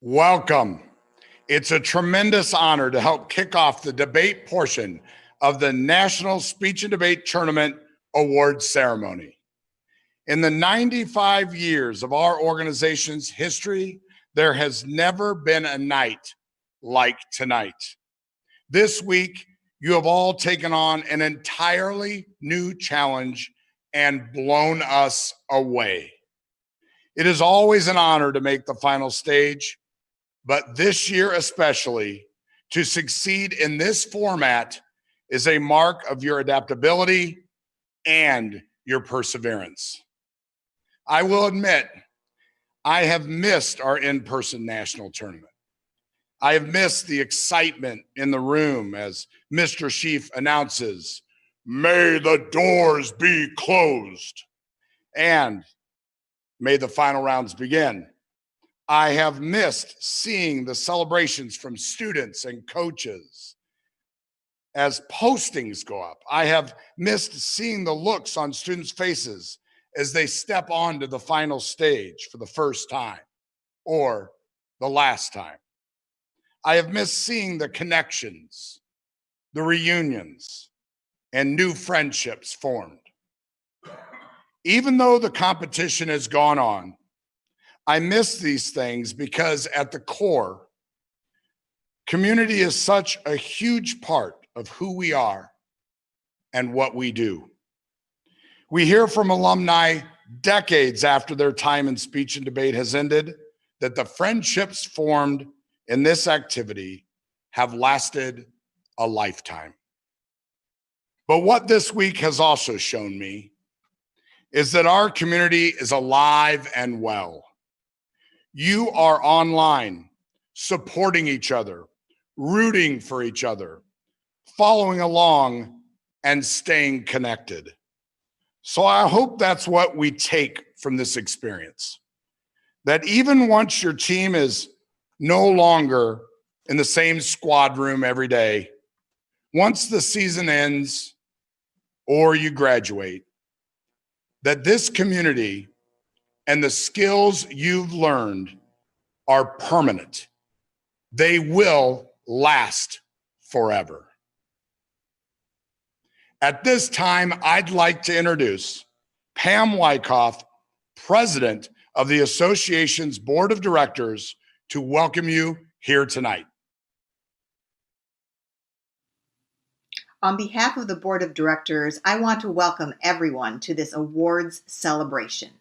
Welcome. It's a tremendous honor to help kick off the debate portion of the National Speech and Debate Tournament Award Ceremony. In the 95 years of our organization's history, there has never been a night like tonight. This week, you have all taken on an entirely new challenge and blown us away. It is always an honor to make the final stage, but this year especially, to succeed in this format is a mark of your adaptability and your perseverance. I will admit, I have missed our in-person national tournament. I have missed the excitement in the room as Mr. Sheaf announces, "May the doors be closed," and "May the final rounds begin." I have missed seeing the celebrations from students and coaches as postings go up. I have missed seeing the looks on students' faces as they step onto the final stage for the first time or the last time. I have missed seeing the connections, the reunions, and new friendships formed. Even though the competition has gone on, I miss these things because at the core, community is such a huge part of who we are and what we do. We hear from alumni decades after their time in speech and debate has ended that the friendships formed in this activity have lasted a lifetime. But what this week has also shown me is that our community is alive and well. You are online, supporting each other, rooting for each other, following along, and staying connected. So I hope that's what we take from this experience. That even once your team is no longer in the same squad room every day, once the season ends or you graduate, that this community and the skills you've learned are permanent. They will last forever. At this time, I'd like to introduce Pam Wyckoff, President of the Association's Board of Directors, to welcome you here tonight. On behalf of the Board of Directors, I want to welcome everyone to this awards celebration.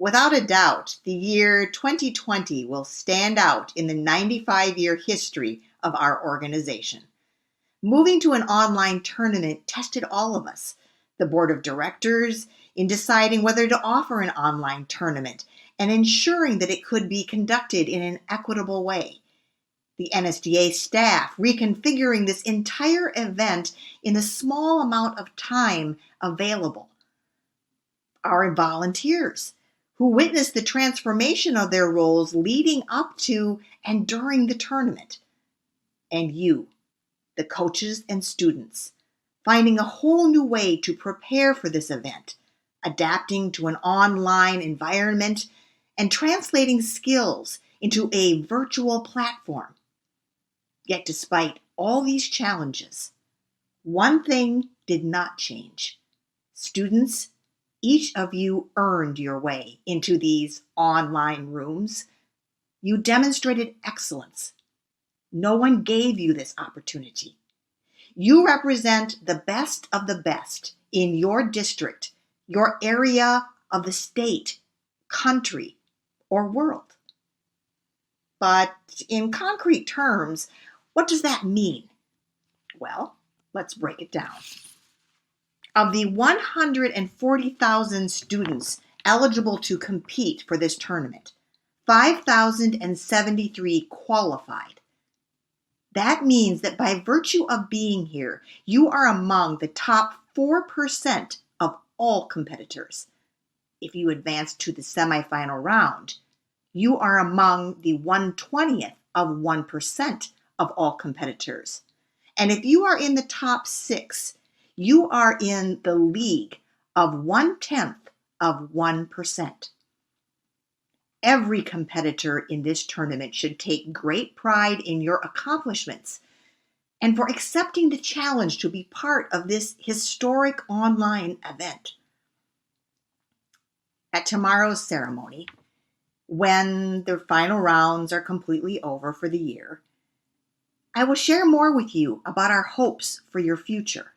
Without a doubt, the year 2020 will stand out in the 95-year history of our organization. Moving to an online tournament tested all of us, the Board of Directors, in deciding whether to offer an online tournament and ensuring that it could be conducted in an equitable way. The Nsda staff reconfiguring this entire event in the small amount of time available. Our volunteers, who witnessed the transformation of their roles leading up to and during the tournament. And you, the coaches and students, finding a whole new way to prepare for this event, adapting to an online environment, and translating skills into a virtual platform. Yet despite all these challenges, one thing did not change. Students, each of you earned your way into these online rooms. You demonstrated excellence. No one gave you this opportunity. You represent the best of the best in your district, your area of the state, country, or world. But in concrete terms, what does that mean? Well, let's break it down. Of the 140,000 students eligible to compete for this tournament, 5,073 qualified. That means that by virtue of being here, you are among the top 4% of all competitors. If you advance to the semifinal round, you are among the 1/20th of 1% of all competitors. And if you are in the top 6, you are in the league of 1/10 of 1%. Every competitor in this tournament should take great pride in your accomplishments and for accepting the challenge to be part of this historic online event. At tomorrow's ceremony, when the final rounds are completely over for the year, I will share more with you about our hopes for your future.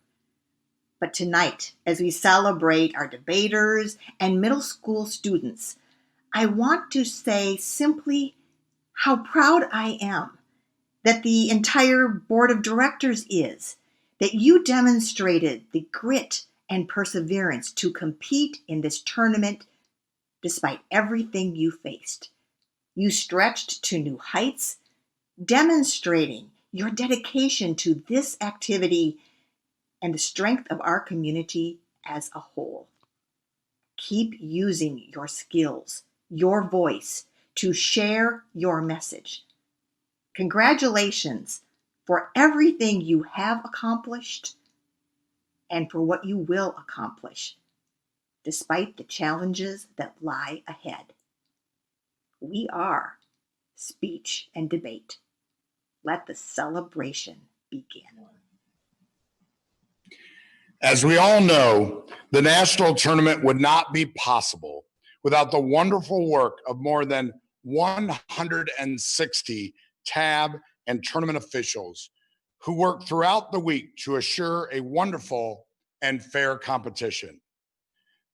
But tonight, as we celebrate our debaters and middle school students, I want to say simply how proud I am that the entire board of directors is, that you demonstrated the grit and perseverance to compete in this tournament despite everything you faced. You stretched to new heights, demonstrating your dedication to this activity and the strength of our community as a whole. Keep using your skills, your voice, to share your message. Congratulations for everything you have accomplished and for what you will accomplish, despite the challenges that lie ahead. We are Speech and Debate. Let the celebration begin. As we all know, the national tournament would not be possible without the wonderful work of more than 160 tab and tournament officials who work throughout the week to assure a wonderful and fair competition.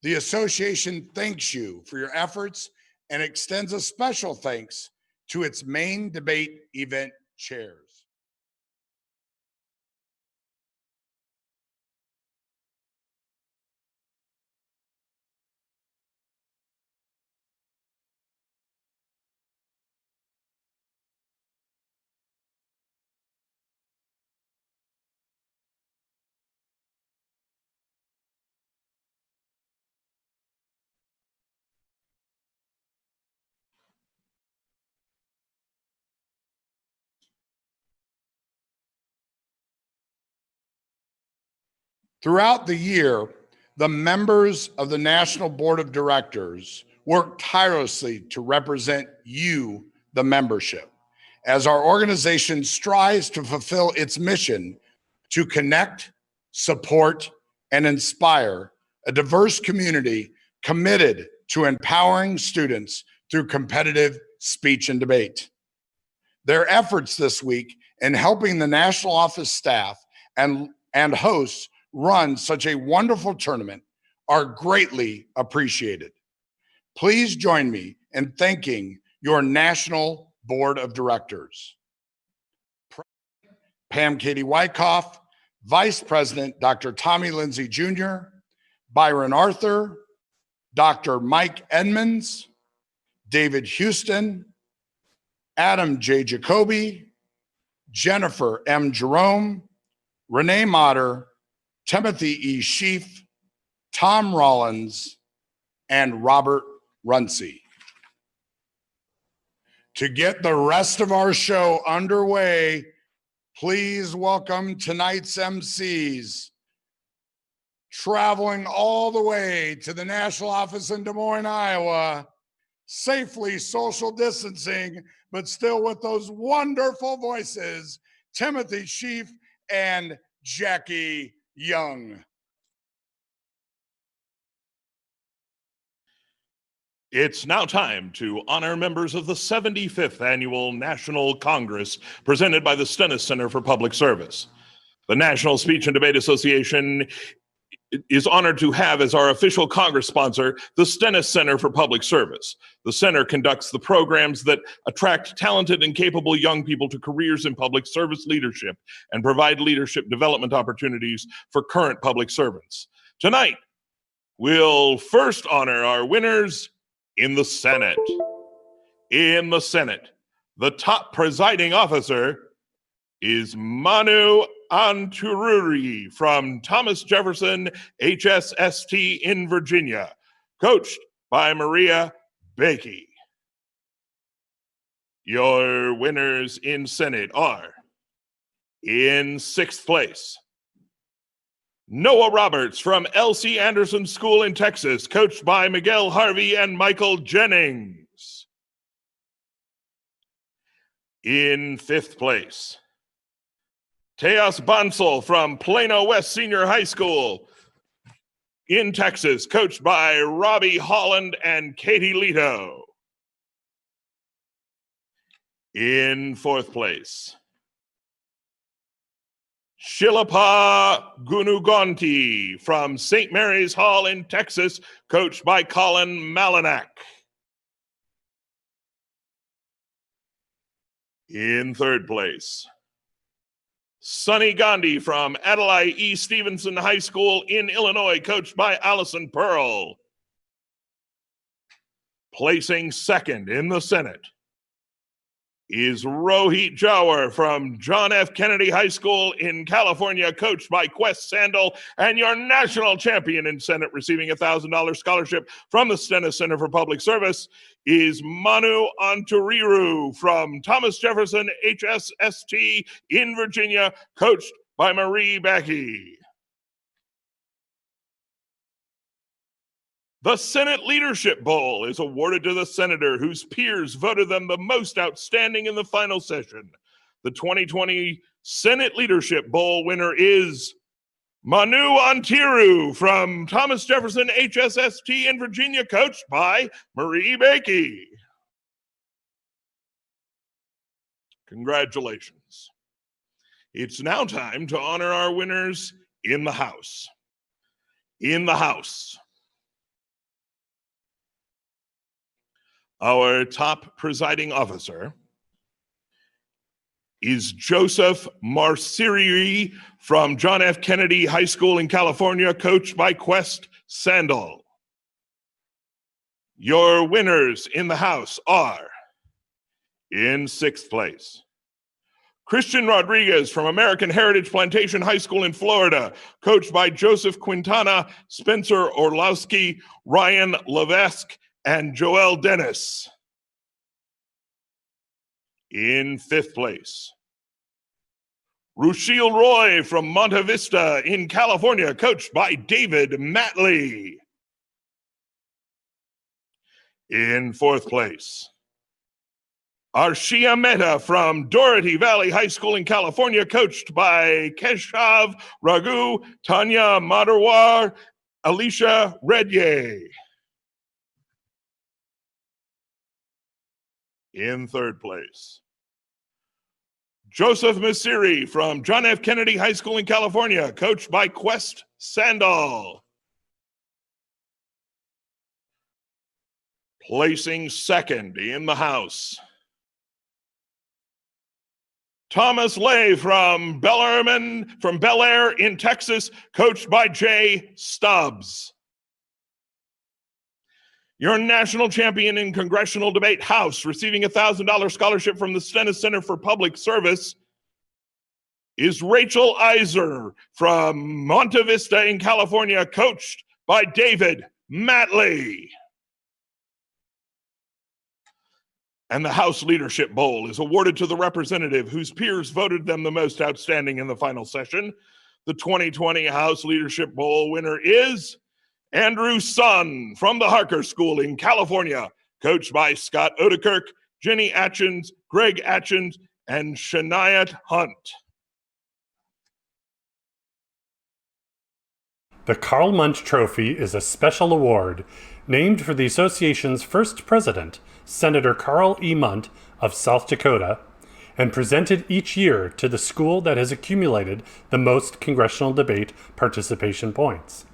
The association thanks you for your efforts and extends a special thanks to its main debate event chairs. Throughout the year, the members of the National Board of Directors work tirelessly to represent you, the membership, as our organization strives to fulfill its mission to connect, support, and inspire a diverse community committed to empowering students through competitive speech and debate. Their efforts this week in helping the national office staff and hosts run such a wonderful tournament are greatly appreciated. Please join me in thanking your National Board of Directors. Pam Katie Wyckoff, Vice President Dr. Tommy Lindsay Jr., Byron Arthur, Dr. Mike Edmonds, David Houston, Adam J. Jacoby, Jennifer M. Jerome, Renee Motter, Timothy E. Sheaf, Tom Rollins, and Robert Runcie. To get the rest of our show underway, please welcome tonight's MCs, traveling all the way to the national office in Des Moines, Iowa, safely social distancing, but still with those wonderful voices, Timothy Sheaf and Jackie Young. It's now time to honor members of the 75th Annual National Congress presented by the Stennis Center for Public Service. The National Speech and Debate Association is honored to have as our official Congress sponsor the Stennis Center for Public Service. The center conducts the programs that attract talented and capable young people to careers in public service leadership and provide leadership development opportunities for current public servants. Tonight, we'll first honor our winners in the Senate. In the Senate, the top presiding officer is Manu Antururi from Thomas Jefferson HSST in Virginia, coached by Maria Bakey. Your winners in Senate are, in sixth place, Noah Roberts from L.C. Anderson School in Texas, coached by Miguel Harvey and Michael Jennings. In fifth place, Teos Bansal from Plano West Senior High School in Texas, coached by Robbie Holland and Katie Leto. In fourth place, Shilapa Gunugonti from St. Mary's Hall in Texas, coached by Colin Malinak. In third place, Sonny Gandhi from Adlai E. Stevenson High School in Illinois, coached by Allison Pearl. Placing second in the Senate is Rohit Jawar from John F. Kennedy High School in California, coached by Quest Sandel, and your national champion in Senate, receiving a $1,000 scholarship from the Stennis Center for Public Service, is Manu Anturiru from Thomas Jefferson HSST in Virginia, coached by Marie Becky. The Senate Leadership Bowl is awarded to the senator whose peers voted them the most outstanding in the final session. The 2020 Senate Leadership Bowl winner is Manu Antiru from Thomas Jefferson HSST in Virginia, coached by Marie Bakey. Congratulations. It's now time to honor our winners in the House. In the House, our top presiding officer is Joseph Marciri from John F. Kennedy High School in California, coached by Quest Sandel. Your winners in the House are, in sixth place, Christian Rodriguez from American Heritage Plantation High School in Florida, coached by Joseph Quintana, Spencer Orlowski, Ryan Levesque, and Joel Dennis. In fifth place, Rushil Roy from Monte Vista in California, coached by David Matley. In fourth place, Arshia Mehta from Doherty Valley High School in California, coached by Keshav Raghu, Tanya Madarwar, Alicia Redye. In third place, Joseph Masiri from John F. Kennedy High School in California, coached by Quest Sandal. Placing second in the House, Thomas Lay from Bel Air in Texas, coached by Jay Stubbs. Your national champion in congressional debate House, receiving a $1,000 scholarship from the Stennis Center for Public Service, is Rachel Iser from Monte Vista in California, coached by David Matley. And the House Leadership Bowl is awarded to the representative whose peers voted them the most outstanding in the final session. The 2020 House Leadership Bowl winner is Andrew Sun from the Harker School in California, coached by Scott Odekirk, Jenny Atchins, Greg Atchins, and Shaniat Hunt. The Carl Munch Trophy is a special award named for the association's first president, Senator Carl E. Munch of South Dakota, and presented each year to the school that has accumulated the most congressional debate participation points.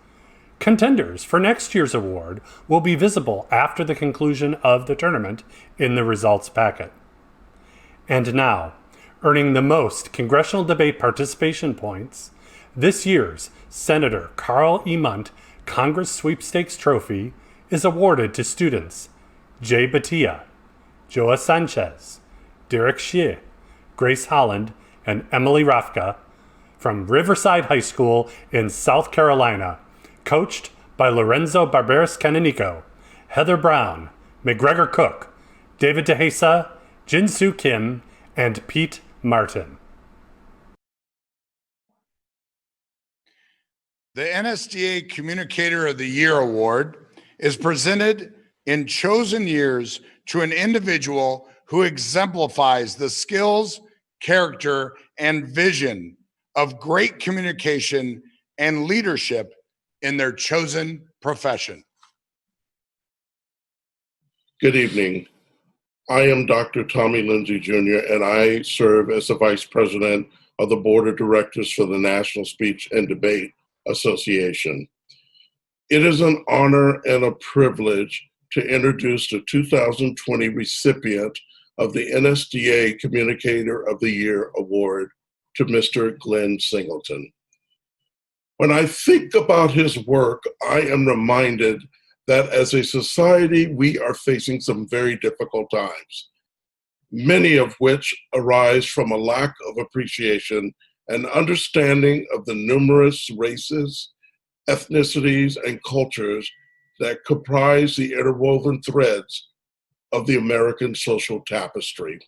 Contenders for next year's award will be visible after the conclusion of the tournament in the results packet. And now, earning the most congressional debate participation points, this year's Senator Carl E. Munch Congress Sweepstakes Trophy is awarded to students Jay Batia, Joa Sanchez, Derek Xie, Grace Holland, and Emily Rafka from Riverside High School in South Carolina, coached by Lorenzo Barberis Canonico, Heather Brown, McGregor Cook, David DeHesa, Jin-Soo Kim, and Pete Martin. The Nsda Communicator of the Year Award is presented in chosen years to an individual who who exemplifies the skills, character, and vision of great communication and leadership in their chosen profession. Good evening. I am Dr. Tommy Lindsay Jr., and I serve as the Vice President of the Board of Directors for the National Speech and Debate Association. It is an honor and a privilege to introduce the 2020 recipient of the Nsda Communicator of the Year Award to Mr. Glenn Singleton. When I think about his work, I am reminded that as a society, we are facing some very difficult times, many of which arise from a lack of appreciation and understanding of the numerous races, ethnicities, and cultures that comprise the interwoven threads of the American social tapestry.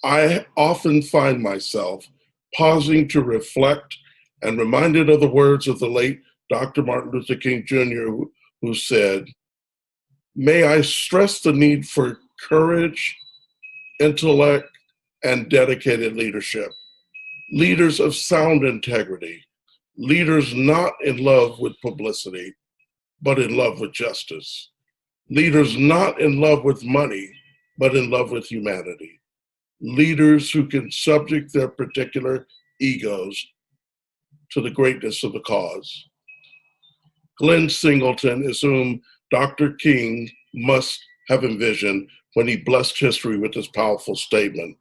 I often find myself pausing to reflect and reminded of the words of the late Dr. Martin Luther King Jr., who said, "May I stress the need for courage, intellect, and dedicated leadership. Leaders of sound integrity, leaders not in love with publicity, but in love with justice. Leaders not in love with money, but in love with humanity. Leaders who can subject their particular egos to the greatness of the cause." Glenn Singleton is whom Dr. King must have envisioned when he blessed history with this powerful statement.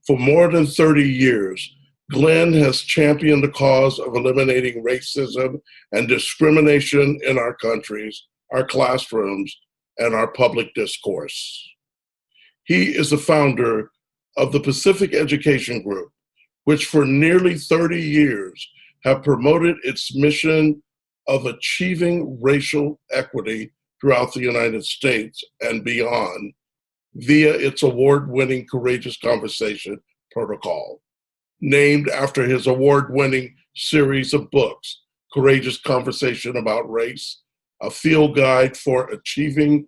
For more than 30 years, Glenn has championed the cause of eliminating racism and discrimination in our countries, our classrooms, and our public discourse. He is the founder of the Pacific Education Group, which for nearly 30 years have promoted its mission of achieving racial equity throughout the United States and beyond via its award-winning Courageous Conversation protocol, named after his award-winning series of books, Courageous Conversation About Race, a field guide for achieving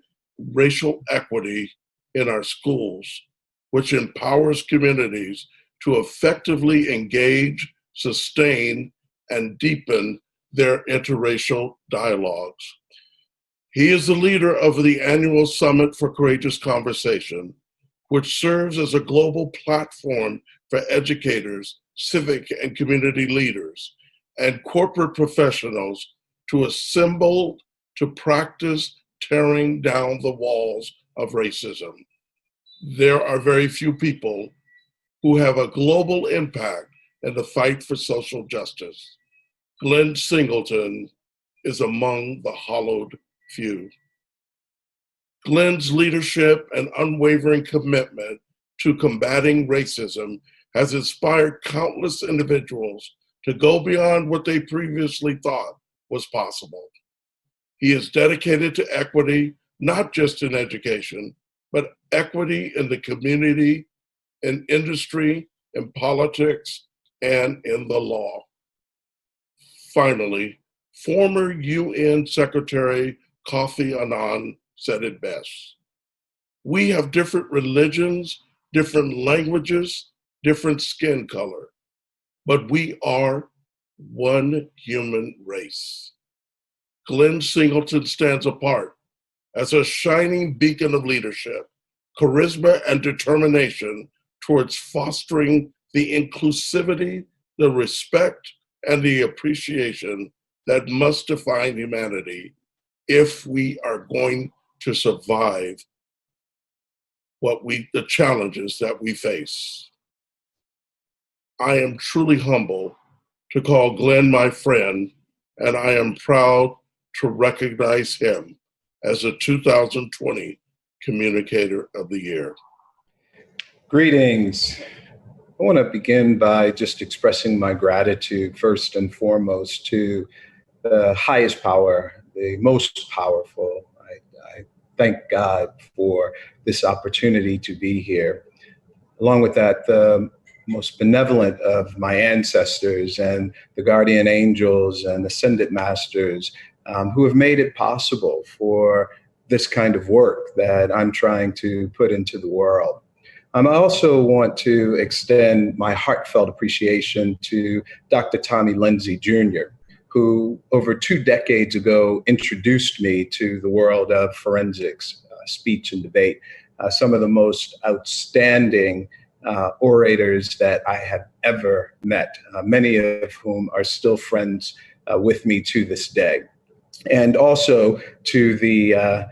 racial equity in our schools, which empowers communities to effectively engage, sustain, and deepen their interracial dialogues. He is the leader of the annual Summit for Courageous Conversation, which serves as a global platform for educators, civic and community leaders, and corporate professionals to assemble to practice tearing down the walls of racism. There are very few people who have a global impact in the fight for social justice. Glenn Singleton is among the hallowed few. Glenn's leadership and unwavering commitment to combating racism has inspired countless individuals to go beyond what they previously thought was possible. He is dedicated to equity, not just in education, but equity in the community, in industry, in politics, and in the law. Finally, former UN Secretary Kofi Annan said it best. We have different religions, different languages, different skin color, but we are one human race. Glenn Singleton stands apart as a shining beacon of leadership, charisma, and determination towards fostering the inclusivity, the respect, and the appreciation that must define humanity if we are going to survive the challenges that we face. I am truly humbled to call Glenn my friend, and I am proud to recognize him as the 2020 Communicator of the Year. Greetings. I want to begin by just expressing my gratitude first and foremost to the highest power, the most powerful. I thank God for this opportunity to be here. Along with that, the most benevolent of my ancestors and the guardian angels and ascended masters who have made it possible for this kind of work that I'm trying to put into the world. I also want to extend my heartfelt appreciation to Dr. Tommy Lindsay Jr., who over 2 decades ago introduced me to the world of forensics, speech and debate, some of the most outstanding orators that I have ever met, many of whom are still friends with me to this day. And also to the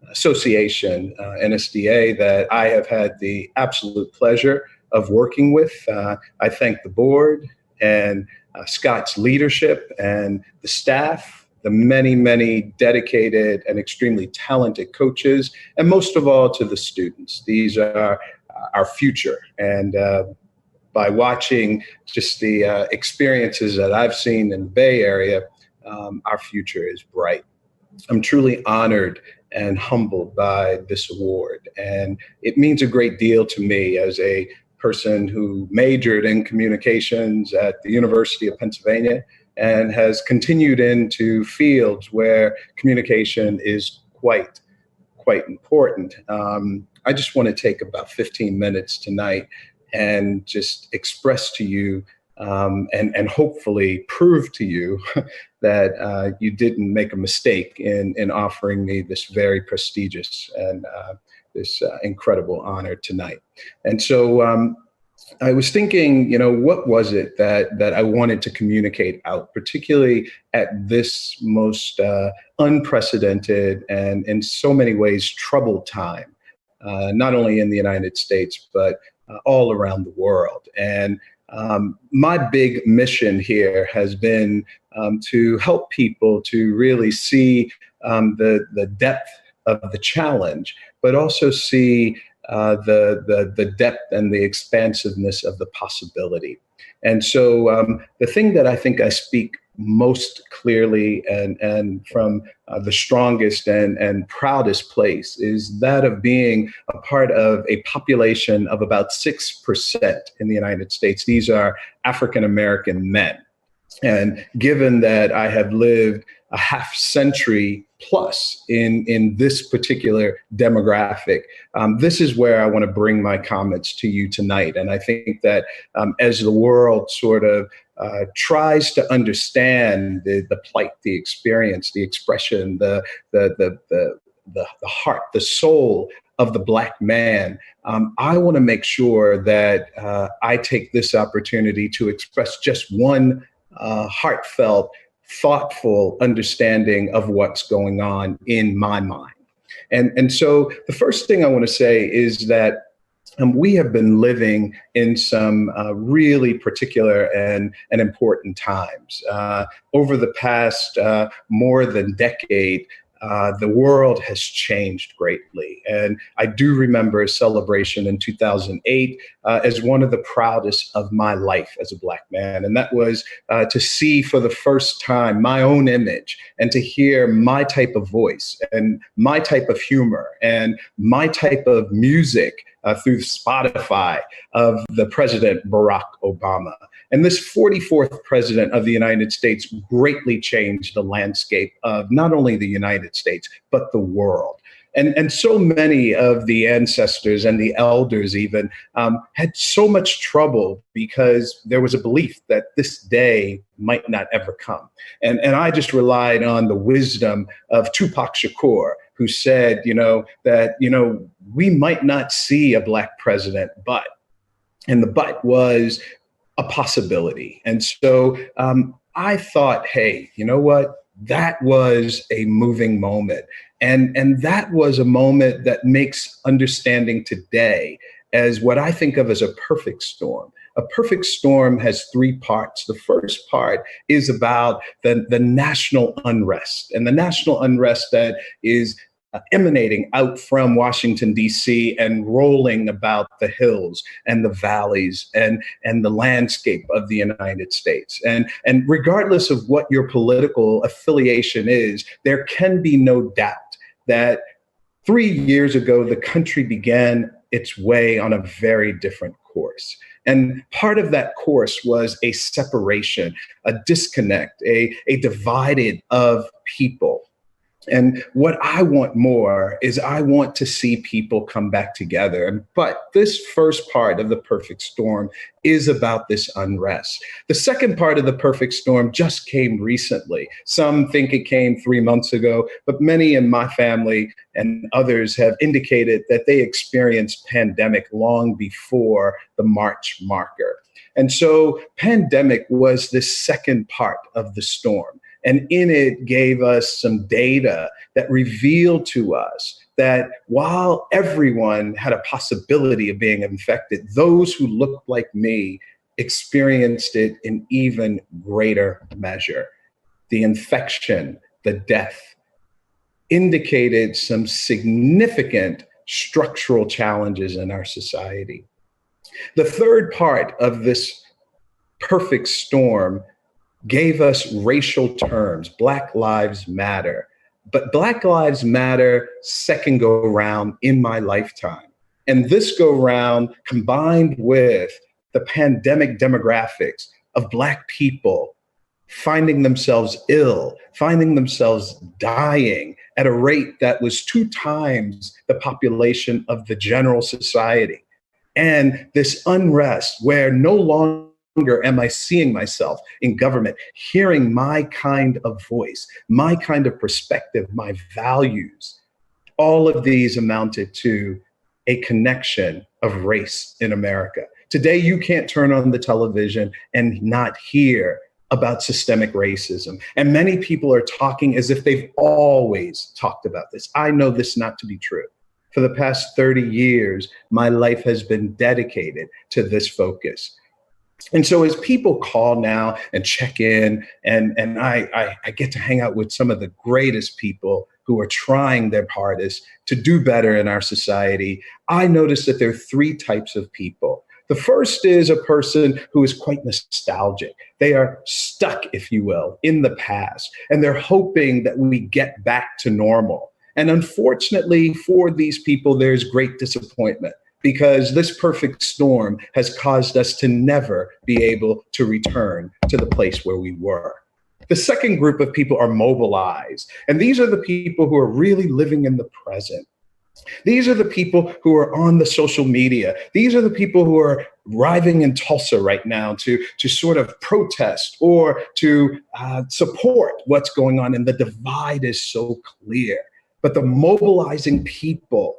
association, Nsda, that I have had the absolute pleasure of working with. I thank the board and Scott's leadership and the staff, the many, many dedicated and extremely talented coaches, and most of all to the students. These are our future. And by watching just the experiences that I've seen in the Bay Area, our future is bright. I'm truly honored and humbled by this award. And it means a great deal to me as a person who majored in communications at the University of Pennsylvania and has continued into fields where communication is quite important. I just want to take about 15 minutes tonight and just express to you and hopefully prove to you that you didn't make a mistake in offering me this very prestigious and this incredible honor tonight. And so I was thinking, what was it that I wanted to communicate out, particularly at this most unprecedented and in so many ways troubled time, not only in the United States, but all around the world. And my big mission here has been to help people to really see the depth of the challenge, but also see the depth and the expansiveness of the possibility. And so the thing that I think I speak most clearly and from the strongest and proudest place is that of being a part of a population of about 6% in the United States. These are African American men. And given that I have lived a half century plus in this particular demographic, this is where I want to bring my comments to you tonight. And I think that as the world sort of tries to understand the plight, the experience, the expression, the heart, the soul of the Black man, I want to make sure that I take this opportunity to express just one heartfelt, thoughtful understanding of what's going on in my mind. And so the first thing I want to say is that we have been living in some really particular and important times. Over the past more than decade, the world has changed greatly. And I do remember a celebration in 2008 as one of the proudest of my life as a Black man. And that was to see for the first time my own image and to hear my type of voice and my type of humor and my type of music through Spotify of the President Barack Obama. And this 44th president of the United States greatly changed the landscape of not only the United States, but the world. And so many of the ancestors and the elders even had so much trouble because there was a belief that this day might not ever come. And I just relied on the wisdom of Tupac Shakur, who said, that, we might not see a Black president, and the but was a possibility. And so I thought, hey, you know what? That was a moving moment. And that was a moment that makes understanding today as what I think of as a perfect storm. A perfect storm has 3 parts. The first part is about the national unrest, and the national unrest that is emanating out from Washington, D.C. and rolling about the hills and the valleys and the landscape of the United States. And regardless of what your political affiliation is, there can be no doubt that 3 years ago, the country began its way on a very different course. And part of that course was a separation, a disconnect, a divided of people. And what I want more is I want to see people come back together. But this first part of the perfect storm is about this unrest. The second part of the perfect storm just came recently. Some think it came 3 months ago, but many in my family and others have indicated that they experienced pandemic long before the March marker. And so pandemic was the second part of the storm. And in it gave us some data that revealed to us that while everyone had a possibility of being infected, those who looked like me experienced it in even greater measure. The infection, the death, indicated some significant structural challenges in our society. The third part of this perfect storm gave us racial terms, Black Lives Matter. But Black Lives Matter second go round in my lifetime. And this go round combined with the pandemic demographics of Black people finding themselves ill, finding themselves dying at a rate that was 2 times the population of the general society. And this unrest where no longer am I seeing myself in government, hearing my kind of voice, my kind of perspective, my values. All of these amounted to a connection of race in America. Today, you can't turn on the television and not hear about systemic racism. And many people are talking as if they've always talked about this. I know this not to be true. For the past 30 years, my life has been dedicated to this focus. And so as people call now and check in, and I get to hang out with some of the greatest people who are trying their hardest to do better in our society, I notice that there are 3 types of people. The first is a person who is quite nostalgic. They are stuck, if you will, in the past, and they're hoping that we get back to normal. And unfortunately for these people, there's great disappointment, because this perfect storm has caused us to never be able to return to the place where we were. The second group of people are mobilized, and these are the people who are really living in the present. These are the people who are on the social media. These are the people who are arriving in Tulsa right now to sort of protest or to support what's going on, and the divide is so clear. But the mobilizing people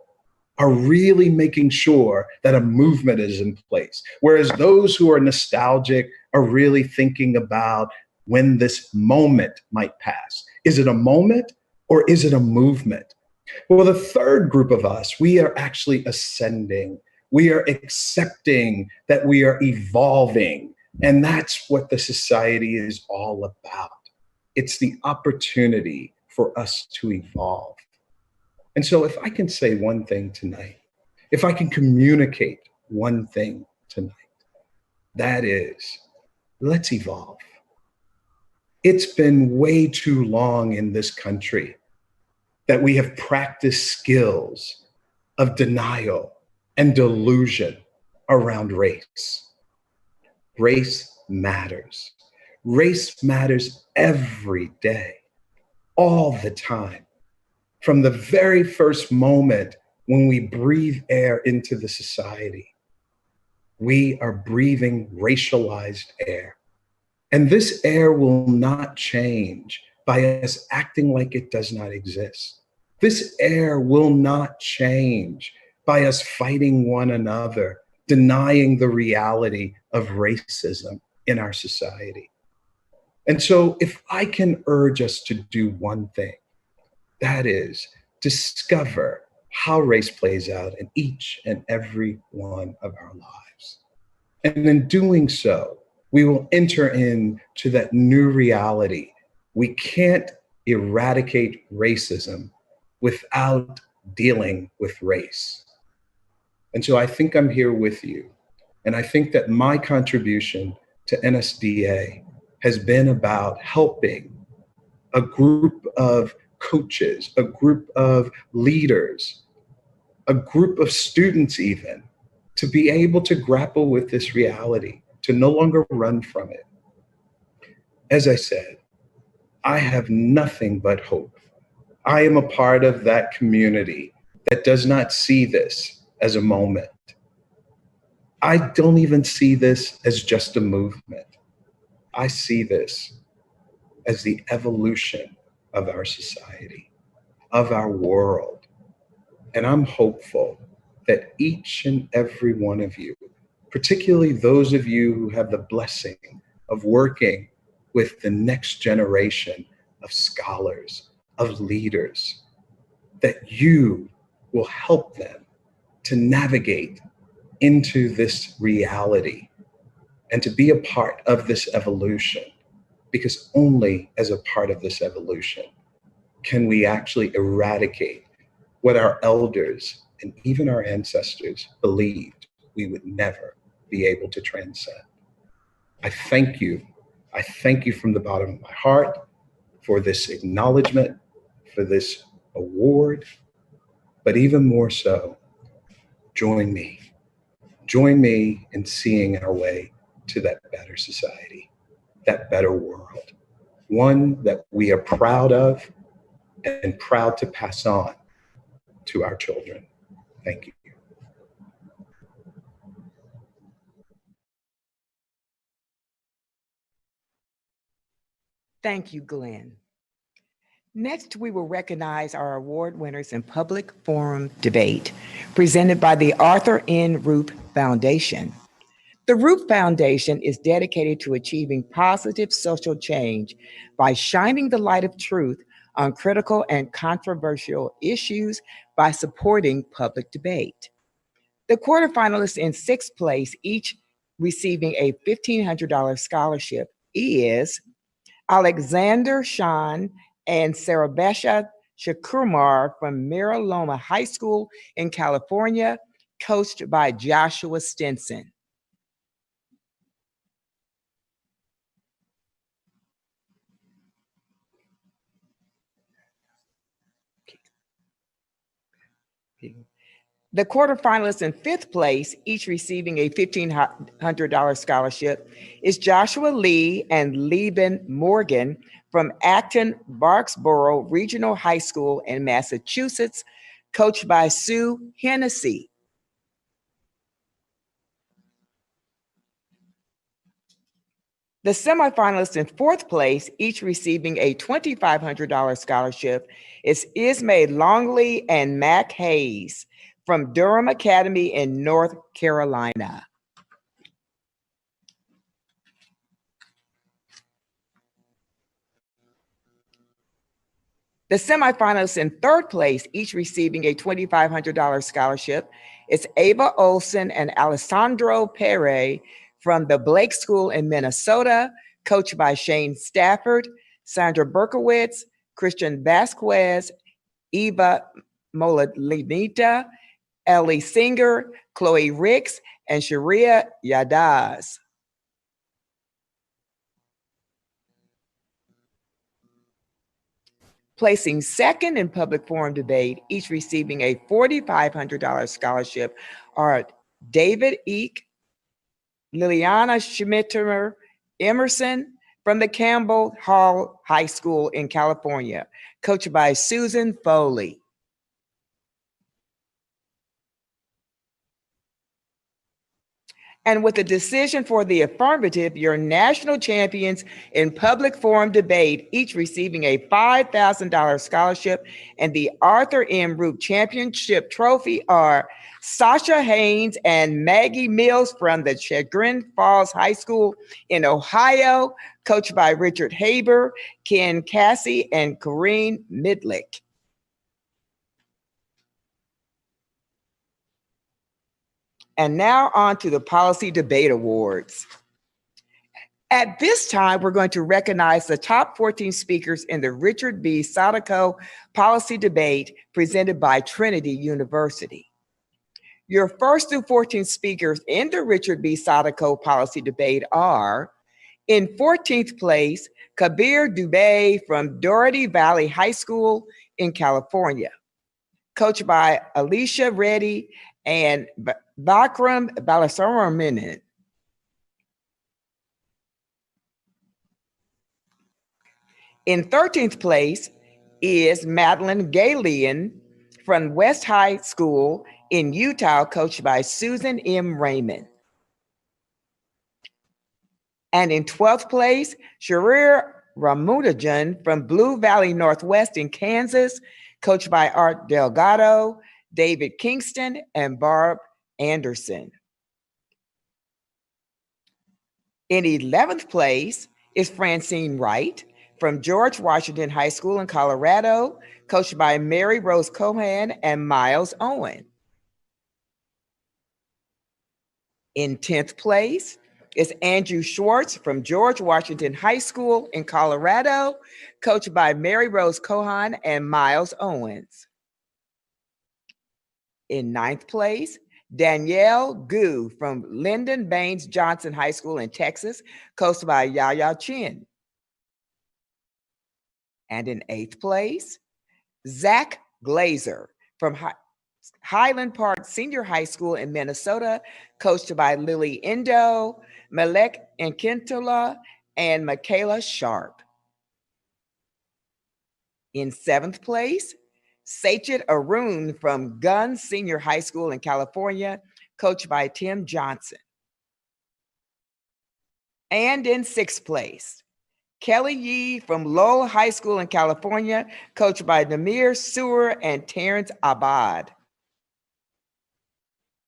are really making sure that a movement is in place. Whereas those who are nostalgic are really thinking about when this moment might pass. Is it a moment or is it a movement? Well, the third group of us, we are actually ascending. We are accepting that we are evolving. And that's what the society is all about. It's the opportunity for us to evolve. And so if I can say one thing tonight, if I can communicate one thing tonight, that is, let's evolve. It's been way too long in this country that we have practiced skills of denial and delusion around race. Race matters. Race matters every day, all the time. From the very first moment when we breathe air into the society, we are breathing racialized air. And this air will not change by us acting like it does not exist. This air will not change by us fighting one another, denying the reality of racism in our society. And so if I can urge us to do one thing, that is, discover how race plays out in each and every one of our lives. And in doing so, we will enter into that new reality. We can't eradicate racism without dealing with race. And so I think I'm here with you. And I think that my contribution to Nsda has been about helping a group of coaches, a group of leaders, a group of students even, to be able to grapple with this reality, to no longer run from it. As I said, I have nothing but hope. I am a part of that community that does not see this as a moment. I don't even see this as just a movement. I see this as the evolution of our society, of our world. And I'm hopeful that each and every one of you, particularly those of you who have the blessing of working with the next generation of scholars, of leaders, that you will help them to navigate into this reality and to be a part of this evolution. Because only as a part of this evolution can we actually eradicate what our elders and even our ancestors believed we would never be able to transcend. I thank you. I thank you from the bottom of my heart for this acknowledgement, for this award, but even more so, join me. Join me in seeing our way to that better society, that better world, one that we are proud of and proud to pass on to our children. Thank you. Thank you, Glenn. Next, we will recognize our award winners in public forum debate, presented by the Arthur N. Roop Foundation. The Roop Foundation is dedicated to achieving positive social change by shining the light of truth on critical and controversial issues by supporting public debate. The quarterfinalists in sixth place, each receiving a $1,500 scholarship, is Alexander Shan and Sarabesha Shakurmar from Mira Loma High School in California, coached by Joshua Stinson. The quarterfinalists in fifth place, each receiving a $1,500 scholarship, is Joshua Lee and Lieben Morgan from Acton Barksboro Regional High School in Massachusetts, coached by Sue Hennessy. The semifinalists in fourth place, each receiving a $2,500 scholarship, is Ismay Longley and Mac Hayes from Durham Academy in North Carolina. The semifinalists in third place, each receiving a $2,500 scholarship, is Ava Olson and Alessandro Pere from the Blake School in Minnesota, coached by Shane Stafford, Sandra Berkowitz, Christian Vasquez, Eva Molinita, Ellie Singer, Chloe Ricks, and Sharia Yadaz. Placing second in public forum debate, each receiving a $4,500 scholarship, are David Eek, Liliana Schmitter Emerson from the Campbell Hall High School in California, coached by Susan Foley. And with a decision for the affirmative, your national champions in public forum debate, each receiving a $5,000 scholarship and the Arthur M. Roop Championship Trophy, are Sasha Haynes and Maggie Mills from the Chagrin Falls High School in Ohio, coached by Richard Haber, Ken Cassie, and Corrine Midlick. And now on to the Policy Debate Awards. At this time, we're going to recognize the top 14 speakers in the Richard B. Sadako Policy Debate presented by Trinity University. Your first through 14 speakers in the Richard B. Sadako Policy Debate are, in 14th place, Kabir Dubey from Doherty Valley High School in California, coached by Alicia Reddy and Bakram Balasaraman. In 13th place, is Madeline Galian from West High School in Utah, coached by Susan M. Raymond. And in 12th place, Sharir Ramudajan from Blue Valley Northwest in Kansas, coached by Art Delgado, David Kingston, and Barb Anderson. In 11th place is Francine Wright from George Washington High School in Colorado, coached by Mary Rose Cohan and Miles Owen. In 10th place is Andrew Schwartz from George Washington High School in Colorado, coached by Mary Rose Cohan and Miles Owens. In 9th place, Danielle Gu from Lyndon Baines Johnson High School in Texas, coached by Yaya Chin. And in 8th place, Zach Glazer from Highland Park Senior High School in Minnesota, coached by Lily Indo, Malek Nkintula, and Michaela Sharp. In 7th place, Sachet Arun from Gunn Senior High School in California, coached by Tim Johnson. And in 6th place, Kelly Yee from Lowell High School in California, coached by Namir Sewer and Terrence Abad.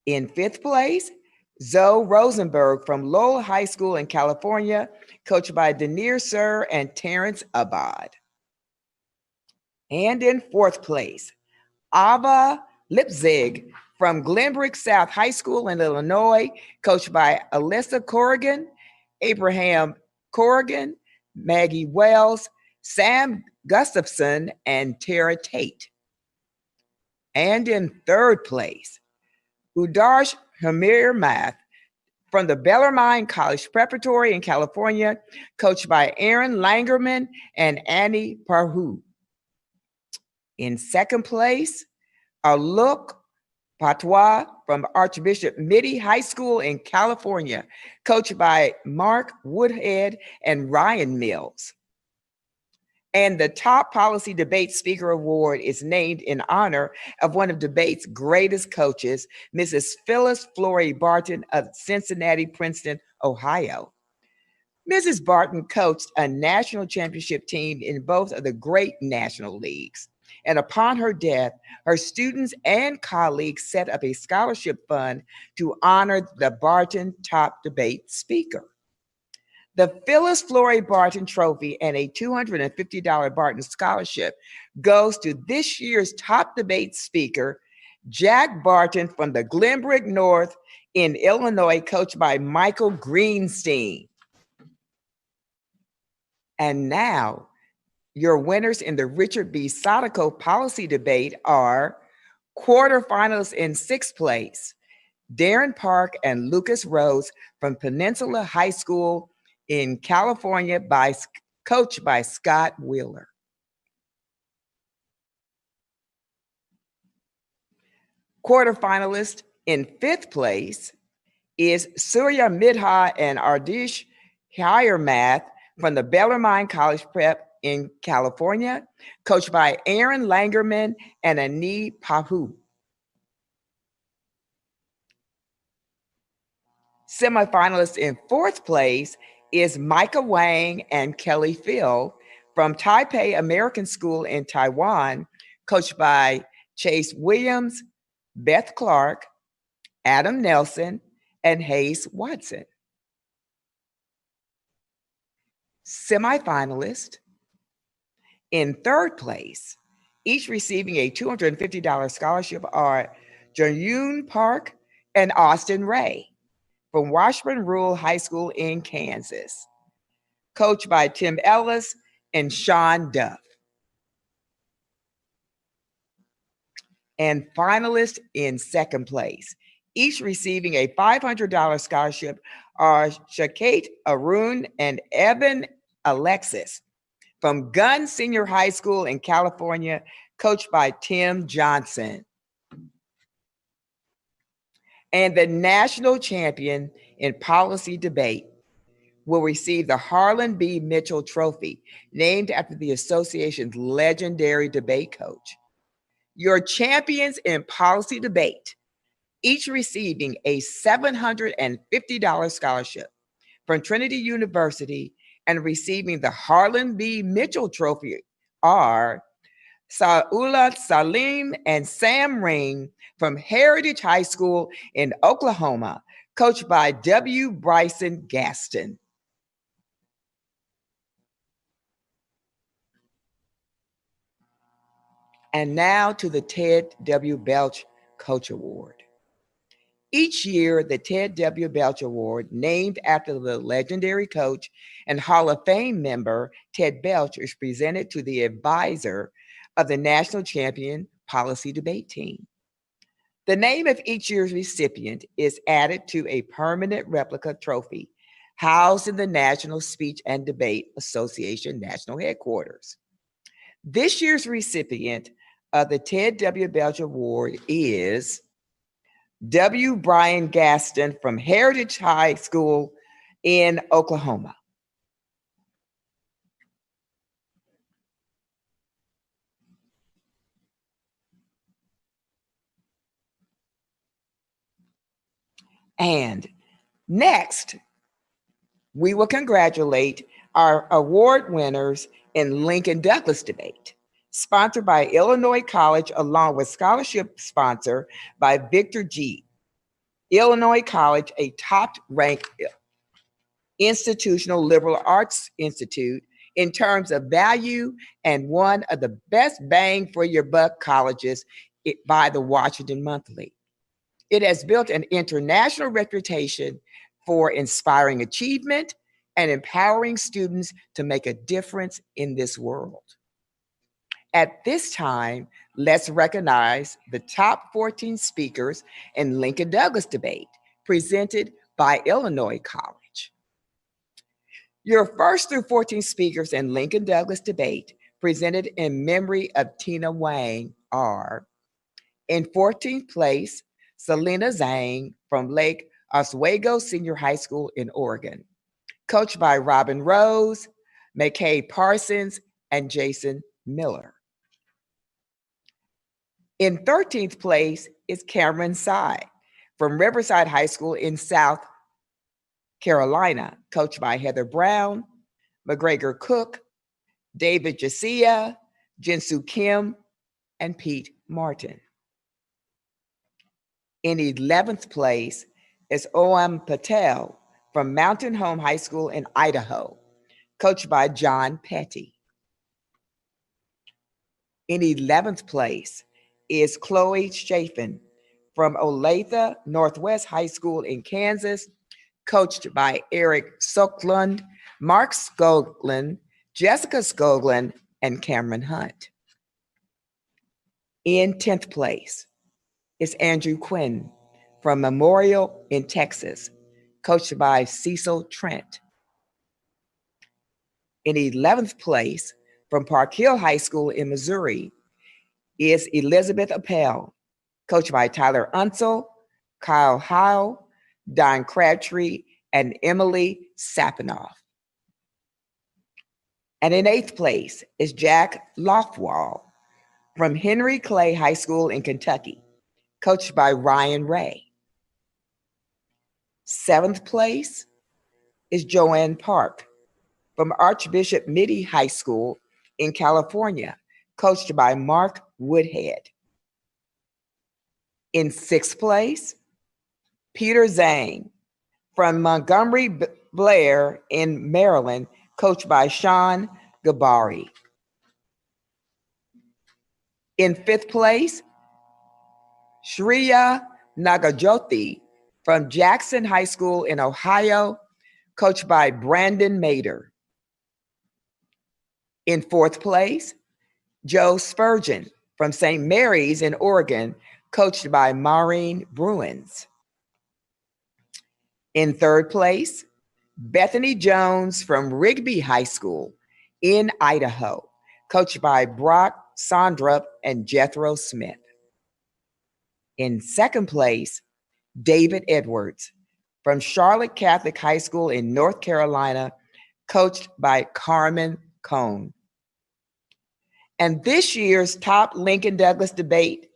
In 5th place, Zoe Rosenberg from Lowell High School in California, coached by Denier Sir and Terrence Abad. And in 4th place, Ava Lipzig from Glenbrook South High School in Illinois, coached by Alyssa Corrigan, Abraham Corrigan, Maggie Wells, Sam Gustafson, and Tara Tate. And in 3rd place, Udarsh Hamir Math from the Bellarmine College Preparatory in California, coached by Aaron Langerman and Annie Parhu. In 2nd place, Alok Patois from Archbishop Mitty High School in California, coached by Mark Woodhead and Ryan Mills. And the Top Policy Debate Speaker Award is named in honor of one of debate's greatest coaches, Mrs. Phyllis Flory Barton of Cincinnati, Princeton, Ohio. Mrs. Barton coached a national championship team in both of the great national leagues. And upon her death, her students and colleagues set up a scholarship fund to honor the Barton Top Debate Speaker. The Phyllis Flory Barton Trophy and a $250 Barton Scholarship goes to this year's top debate speaker, Jack Barton from the Glenbrook North in Illinois, coached by Michael Greenstein. And now, your winners in the Richard B. Sadako Policy Debate are quarterfinalists in 6th place, Darren Park and Lucas Rose from Peninsula High School in California, coached by Scott Wheeler. Quarterfinalist in 5th place is Surya Midha and Ardish Hiremath from the Bellarmine College Prep in California, coached by Aaron Langerman and Ani Pahu. Semifinalist in 4th place is Micah Wang and Kelly Phil from Taipei American School in Taiwan, coached by Chase Williams, Beth Clark, Adam Nelson, and Hayes Watson. Semifinalist in 3rd place, each receiving a $250 scholarship, are Jayun Park and Austin Ray from Washburn Rural High School in Kansas, coached by Tim Ellis and Sean Duff. And finalists in 2nd place, each receiving a $500 scholarship, are Shakate Arun and Evan Alexis from Gunn Senior High School in California, coached by Tim Johnson. And the national champion in policy debate will receive the Harlan B. Mitchell Trophy, named after the association's legendary debate coach. Your champions in policy debate, each receiving a $750 scholarship from Trinity University and receiving the Harlan B. Mitchell Trophy, are Saula Salim and Sam Ring from Heritage High School in Oklahoma, coached by W. Bryson Gaston. And now to the Ted W. Belch Coach Award. Each year, the Ted W. Belch Award, named after the legendary coach and Hall of Fame member Ted Belch, is presented to the advisor of the national champion policy debate team. The name of each year's recipient is added to a permanent replica trophy housed in the National Speech and Debate Association National Headquarters. This year's recipient of the Ted W. Belch Award is W. Brian Gaston from Heritage High School in Oklahoma. And next, we will congratulate our award winners in Lincoln Douglas debate, sponsored by Illinois College, along with scholarship sponsor by Victor G. Illinois College, a top-ranked institutional liberal arts institute in terms of value and one of the best bang for your buck colleges by the Washington Monthly. It has built an international reputation for inspiring achievement and empowering students to make a difference in this world. At this time, let's recognize the top 14 speakers in Lincoln Douglas debate, presented by Illinois College. Your first through 14 speakers in Lincoln Douglas debate, presented in memory of Tina Wang, are: in 14th place, Selena Zhang from Lake Oswego Senior High School in Oregon, coached by Robin Rose, McKay Parsons, and Jason Miller. In 13th place is Cameron Tsai from Riverside High School in South Carolina, coached by Heather Brown, McGregor Cook, David Jasia, Jinsu Kim, and Pete Martin. In 11th place is O.M. Patel from Mountain Home High School in Idaho, coached by John Petty. In 11th place is Chloe Chafin from Olathe Northwest High School in Kansas, coached by Eric Soklund, Mark Skoglund, Jessica Skoglund, and Cameron Hunt. In 10th place is Andrew Quinn from Memorial in Texas, coached by Cecil Trent. In 11th place from Park Hill High School in Missouri is Elizabeth Appel, coached by Tyler Unsel, Kyle Howe, Don Crabtree, and Emily Sapinoff. And in 8th place is Jack Loftwall from Henry Clay High School in Kentucky, coached by Ryan Ray. 7th place is Joanne Park from Archbishop Mitty High School in California, coached by Mark Woodhead. In 6th place, Peter Zhang from Montgomery Blair in Maryland, coached by Sean Gabari. In 5th place, Shreya Nagajoti from Jackson High School in Ohio, coached by Brandon Mader. In 4th place, Joe Spurgeon from St. Mary's in Oregon, coached by Maureen Bruins. In 3rd place, Bethany Jones from Rigby High School in Idaho, coached by Brock Sondrup and Jethro Smith. In 2nd place, David Edwards from Charlotte Catholic High School in North Carolina, coached by Carmen Cone. And this year's top Lincoln Douglas debate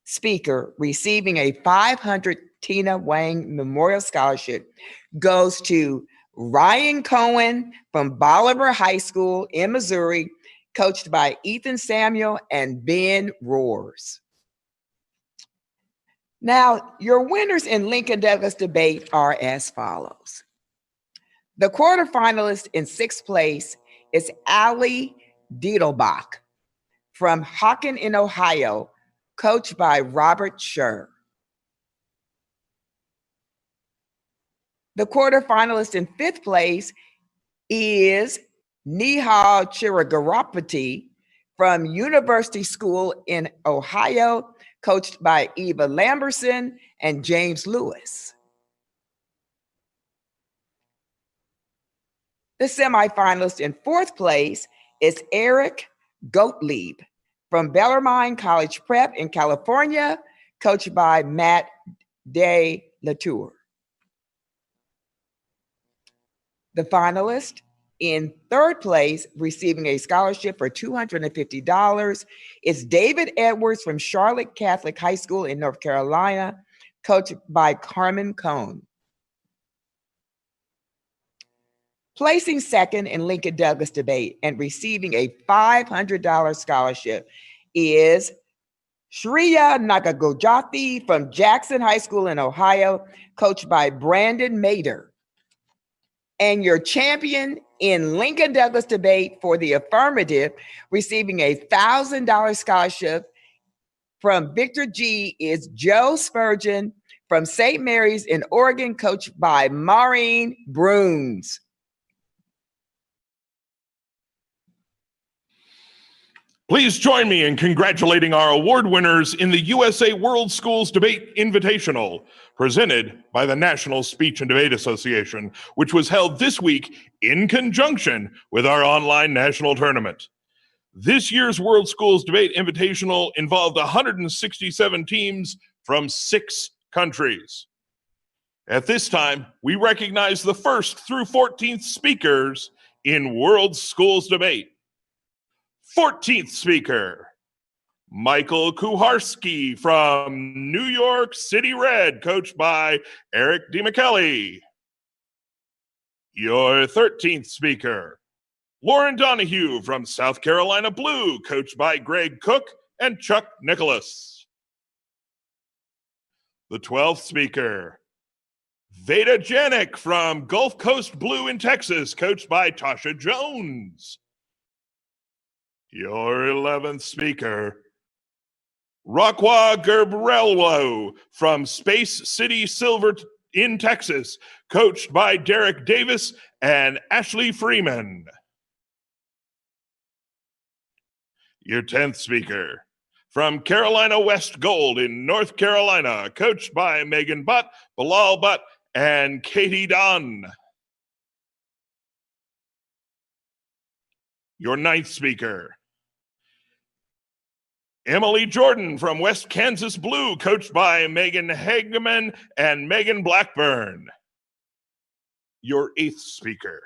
speaker receiving a 500 Tina Wang Memorial Scholarship goes to Ryan Cohen from Bolivar High School in Missouri, coached by Ethan Samuel and Ben Roars. Now, your winners in Lincoln Douglas debate are as follows. The quarterfinalist in sixth place is Allie Diedelbach from Hawken in Ohio, coached by Robert Scher. The quarterfinalist in fifth place is Nihal Chiragarapati from University School in Ohio, coached by Eva Lamberson and James Lewis. The semifinalist in fourth place is Eric Gottlieb from Bellarmine College Prep in California, coached by Matt De Latour. The finalist in third place, receiving a scholarship for $250, is David Edwards from Charlotte Catholic High School in North Carolina, coached by Carmen Cone. Placing second in Lincoln Douglas debate and receiving a $500 scholarship is Shreya Nagagojati from Jackson High School in Ohio, coached by Brandon Mader. And your champion in Lincoln Douglas debate for the affirmative, receiving a $1,000 scholarship from Victor G, is Joe Spurgeon from St. Mary's in Oregon, coached by Maureen Bruns. Please join me in congratulating our award winners in the USA World Schools Debate Invitational, presented by the National Speech and Debate Association, which was held this week in conjunction with our online national tournament. This year's World Schools Debate Invitational involved 167 teams from 6 countries. At this time, we recognize the 1st through 14th speakers in World Schools Debate. 14th speaker, Michael Kuharski from New York City Red, coached by Eric DiMichele. Your 13th speaker, Lauren Donahue from South Carolina Blue, coached by Greg Cook and Chuck Nicholas. The 12th speaker, Veda Janik from Gulf Coast Blue in Texas, coached by Tasha Jones. Your 11th speaker, Rakwa Gerbrelwo from Space City Silver in Texas, coached by Derek Davis and Ashley Freeman. Your 10th speaker, from Carolina West Gold in North Carolina, coached by Megan Butt, Bilal Butt, and Katie Dunn. Your 9th speaker, Emily Jordan from West Kansas Blue, coached by Megan Hageman and Megan Blackburn. Your 8th speaker,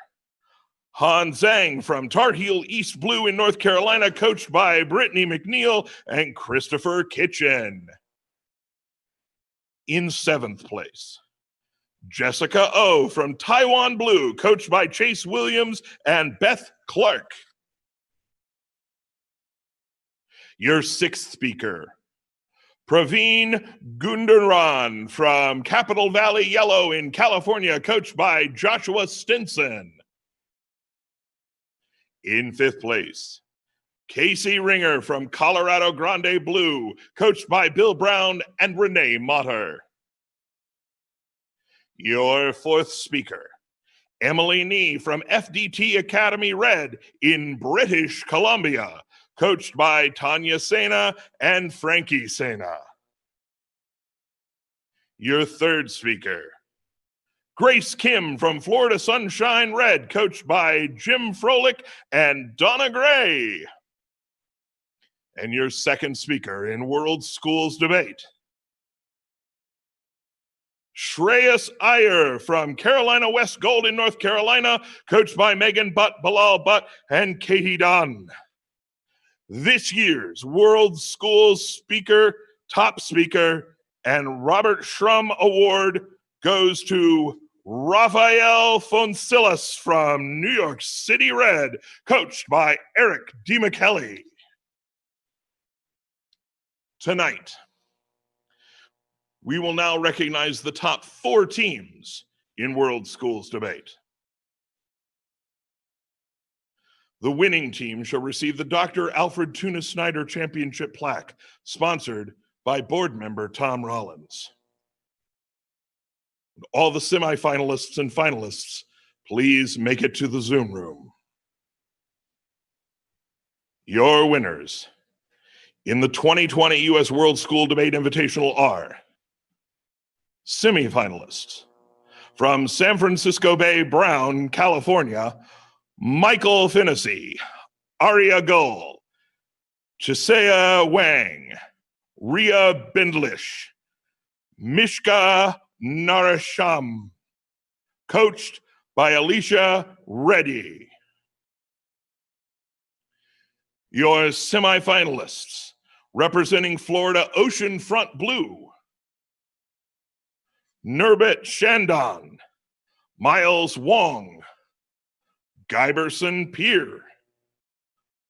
Han Zhang from Tar Heel East Blue in North Carolina, coached by Brittany McNeil and Christopher Kitchen. In 7th place, Jessica O from Taiwan Blue, coached by Chase Williams and Beth Clark. Your 6th speaker, Praveen Gundaran from Capital Valley Yellow in California, coached by Joshua Stinson. In 5th place, Casey Ringer from Colorado Grande Blue, coached by Bill Brown and Renee Motter. Your 4th speaker, Emily Nee from FDT Academy Red in British Columbia, coached by Tanya Sena and Frankie Sena. Your 3rd speaker, Grace Kim from Florida Sunshine Red, coached by Jim Froelich and Donna Gray. And your 2nd speaker in World Schools Debate, Shreyas Iyer from Carolina West Gold in North Carolina, coached by Megan Butt, Bilal Butt, and Katie Dunn. This year's World Schools Speaker, Top Speaker, and Robert Shrum Award goes to Rafael Fonsillas from New York City Red, coached by Eric DiMichele. Tonight, we will now recognize the top 4 teams in World Schools Debate. The winning team shall receive the Dr. Alfred Tuna Snyder Championship plaque, sponsored by board member Tom Rollins. All the semifinalists and finalists, please make it to the Zoom room. Your winners in the 2020 U.S. World School Debate Invitational are semifinalists from San Francisco Bay, Brown, California, Michael Finnessy, Aria Gull, Chisea Wang, Ria Bindlish, Mishka Narasham, coached by Alicia Reddy. Your semifinalists representing Florida Oceanfront Blue, Nurbit Shandon, Miles Wong, Giberson Peer,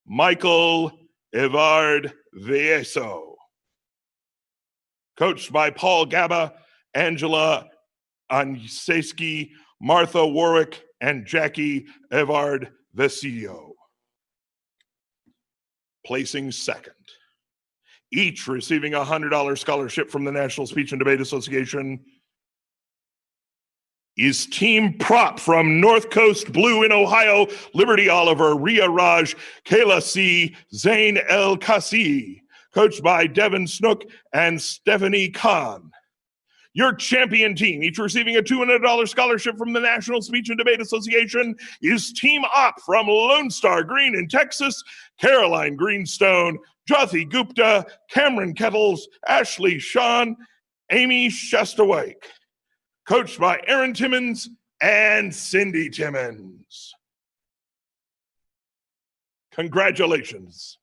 Michael Evard Vieso, coached by Paul Gaba, Angela Anseski, Martha Warwick, and Jackie Evard Vesillo. Placing second, each receiving a $100 scholarship from the National Speech and Debate Association, is Team Prop from North Coast Blue in Ohio, Liberty Oliver, Ria Raj, Kayla C., Zain El Kasi, coached by Devin Snook and Stephanie Kahn. Your champion team, each receiving a $200 scholarship from the National Speech and Debate Association, is Team Op from Lone Star Green in Texas, Caroline Greenstone, Jyoti Gupta, Cameron Kettles, Ashley Shawn, Amy Shastawake, coached by Aaron Timmons and Cindy Timmons. Congratulations.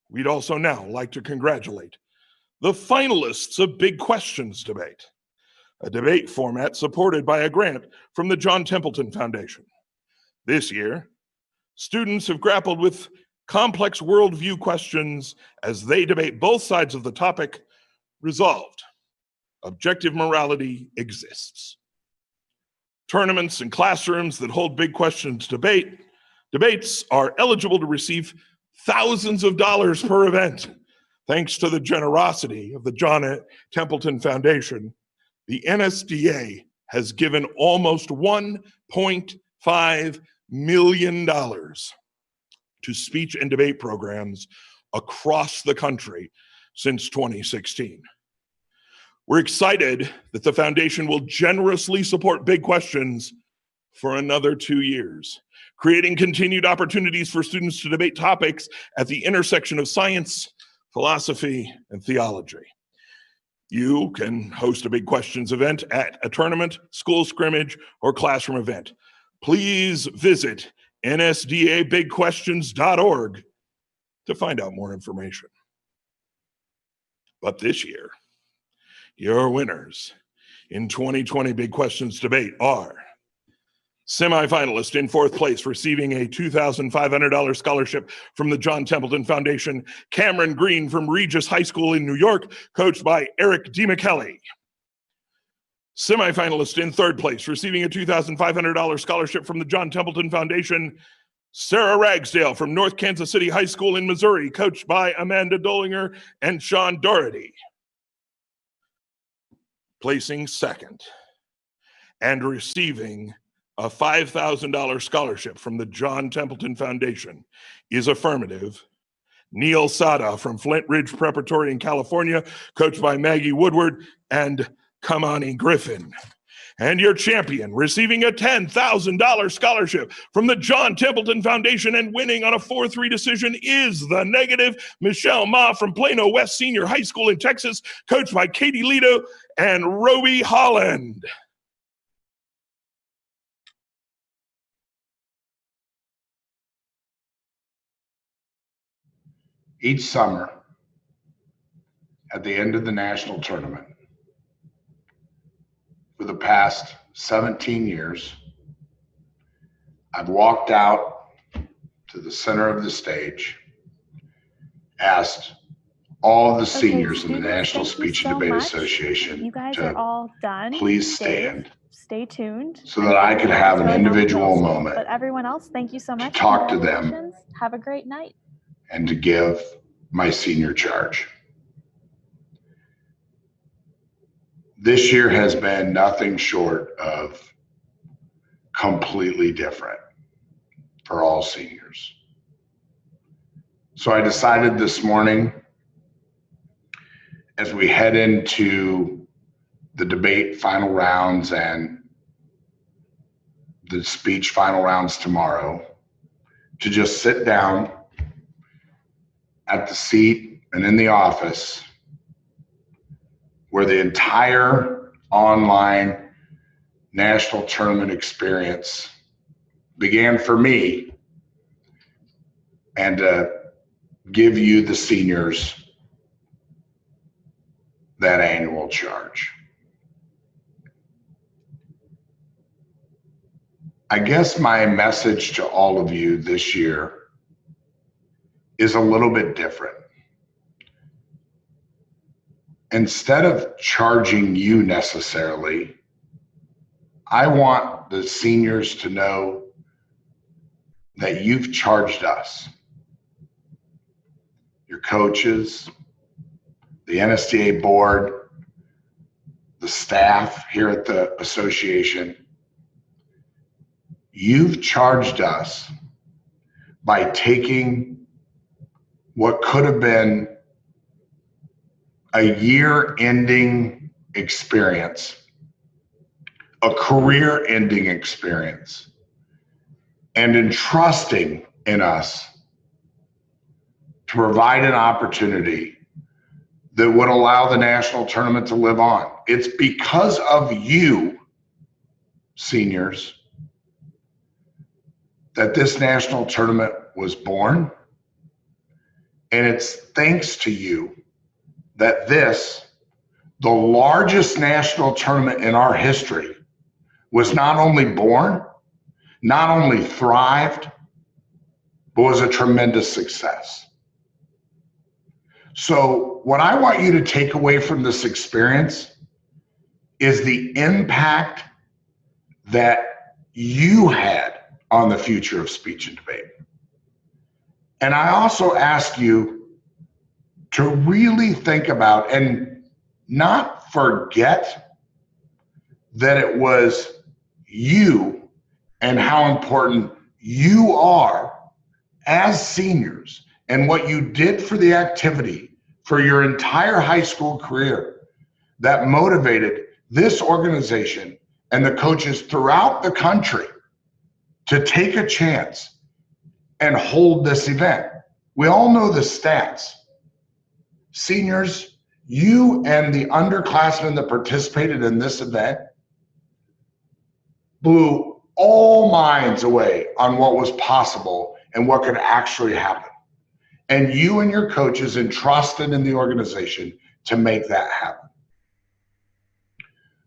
We'd also now like to congratulate the finalists of Big Questions Debate, a debate format supported by a grant from the John Templeton Foundation. This year, students have grappled with complex worldview questions as they debate both sides of the topic. Resolved. Objective morality exists. Tournaments and classrooms that hold Big Questions debates are eligible to receive thousands of dollars per event. Thanks to the generosity of the John Templeton Foundation, the Nsda has given almost $1.5 million to speech and debate programs across the country since 2016. We're excited that the foundation will generously support Big Questions for another 2 years, creating continued opportunities for students to debate topics at the intersection of science, philosophy, and theology. You can host a Big Questions event at a tournament, school scrimmage, or classroom event. Please visit nsdabigquestions.org to find out more information. But this year, your winners in 2020 Big Questions Debate are semifinalist in 4th place, receiving a $2,500 scholarship from the John Templeton Foundation, Cameron Green from Regis High School in New York, coached by Eric DiMichele. Semifinalist in 3rd place, receiving a $2,500 scholarship from the John Templeton Foundation, Sarah Ragsdale from North Kansas City High School in Missouri, coached by Amanda Dolinger and Sean Doherty. Placing second and receiving a $5,000 scholarship from the John Templeton Foundation is affirmative Neil Sada from Flint Ridge Preparatory in California, coached by Maggie Woodward and Kamani Griffin. And your champion, receiving a $10,000 scholarship from the John Templeton Foundation and winning on a 4-3 decision, is the negative Michelle Ma from Plano West Senior High School in Texas, coached by Katie Lito and Roby Holland. Each summer, at the end of the national tournament, for the past 17 years, I've walked out to the center of the stage, asked all the seniors in the National Speech and Debate Association you guys to are all done. please stand Stay tuned. so that I could have an individual moment But everyone else, thank you so much. to talk to them Congratulations. Have a great night. and to give my senior charge. This year has been nothing short of completely different for all seniors. So I decided this morning, as we head into the debate final rounds and the speech final rounds tomorrow, to just sit down at the seat and in the office where the entire online national tournament experience began for me, and give you, the seniors, that annual charge. I guess my message to all of you this year is a little bit different. Instead of charging you necessarily, I want the seniors to know that you've charged us, your coaches, the Nsda board, the staff here at the association. You've charged us by taking what could have been a year-ending experience, a career-ending experience, and entrusting in us to provide an opportunity that would allow the national tournament to live on. It's because of you, seniors, that this national tournament was born. And it's thanks to you that this, the largest national tournament in our history, was not only born, not only thrived, but was a tremendous success. So what I want you to take away from this experience is the impact that you had on the future of speech and debate. And I also ask you to really think about and not forget that it was you and how important you are as seniors and what you did for the activity for your entire high school career that motivated this organization and the coaches throughout the country to take a chance and hold this event. We all know the stats. Seniors, you and the underclassmen that participated in this event blew all minds away on what was possible and what could actually happen. And you and your coaches entrusted in the organization to make that happen.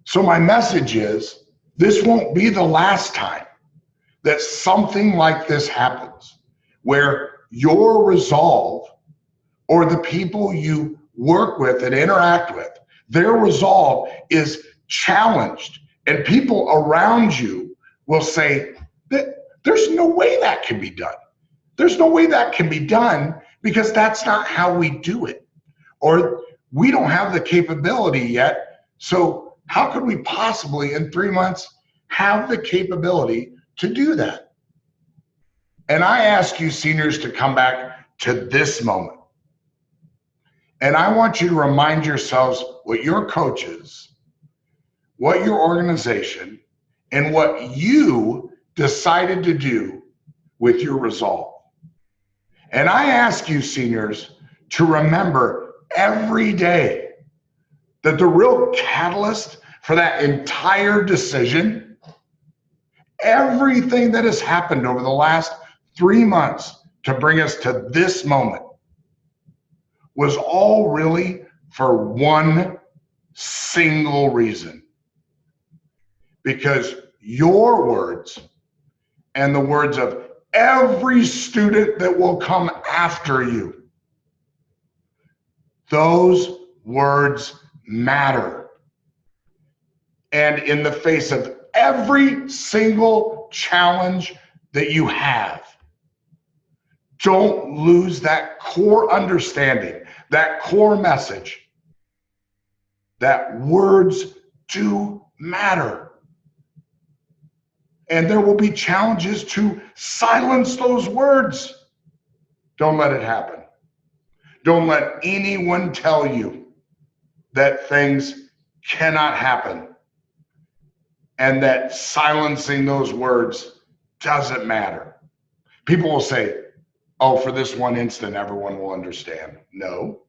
So my message is, this won't be the last time that something like this happens, where your resolve, or the people you work with and interact with, their resolve is challenged, and people around you will say that there's no way that can be done. There's no way that can be done because that's not how we do it. Or we don't have the capability yet. So how could we possibly in 3 months have the capability to do that? And I ask you seniors to come back to this moment. And I want you to remind yourselves what your coaches, what your organization and what you decided to do with your resolve. And I ask you, seniors, to remember every day that the real catalyst for that entire decision, everything that has happened over the last 3 months to bring us to this moment, was all really for one single reason. Because your words and the words of every student that will come after you, those words matter. And in the face of every single challenge that you have, don't lose that core understanding, that core message, that words do matter. And there will be challenges to silence those words. Don't let it happen. Don't let anyone tell you that things cannot happen and that silencing those words doesn't matter. People will say, oh, for this one instant, everyone will understand. No.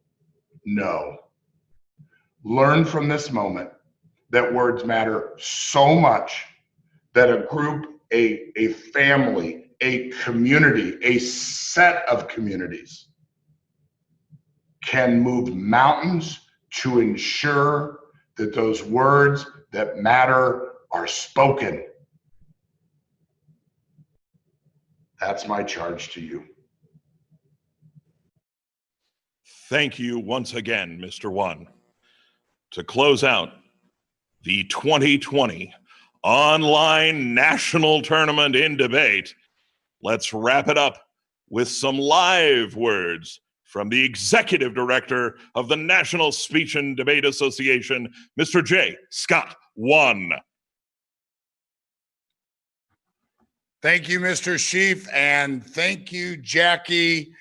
Learn from this moment that words matter so much that a group, a family, a community, a set of communities can move mountains to ensure that those words that matter are spoken. That's my charge to you. Thank you once again, Mr. One. To close out the 2020 online national tournament in debate, let's wrap it up with some live words from the executive director of the National Speech and Debate Association, Mr. J. Scott One. Thank you, Mr. Sheaf, and thank you, Jackie.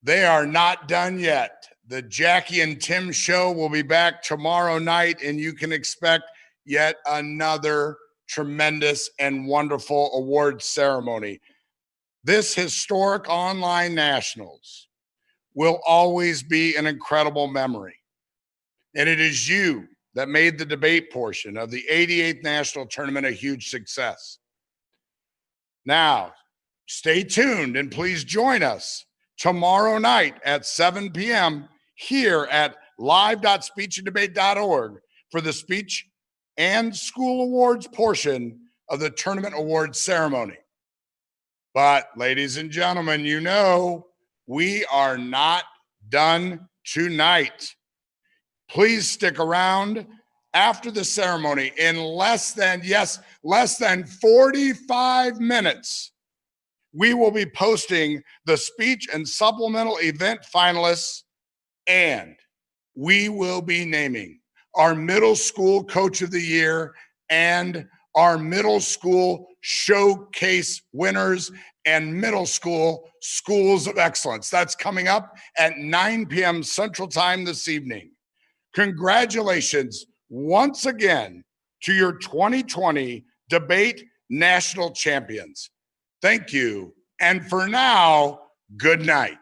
They are not done yet. The Jackie and Tim show will be back tomorrow night, and you can expect yet another tremendous and wonderful award ceremony. This historic online nationals will always be an incredible memory. And it is you that made the debate portion of the 88th National Tournament a huge success. Now, stay tuned and please join us tomorrow night at 7 p.m. here at live.speechanddebate.org for the Speech and School Awards portion of the tournament awards ceremony. But ladies and gentlemen, you know, we are not done tonight. Please stick around after the ceremony. In less than 45 minutes, we will be posting the speech and supplemental event finalists, and we will be naming our middle school coach of the year and our middle school showcase winners and middle school schools of excellence. That's coming up at 9 p.m. Central Time this evening. Congratulations once again to your 2020 Debate National Champions. Thank you. And for now, good night.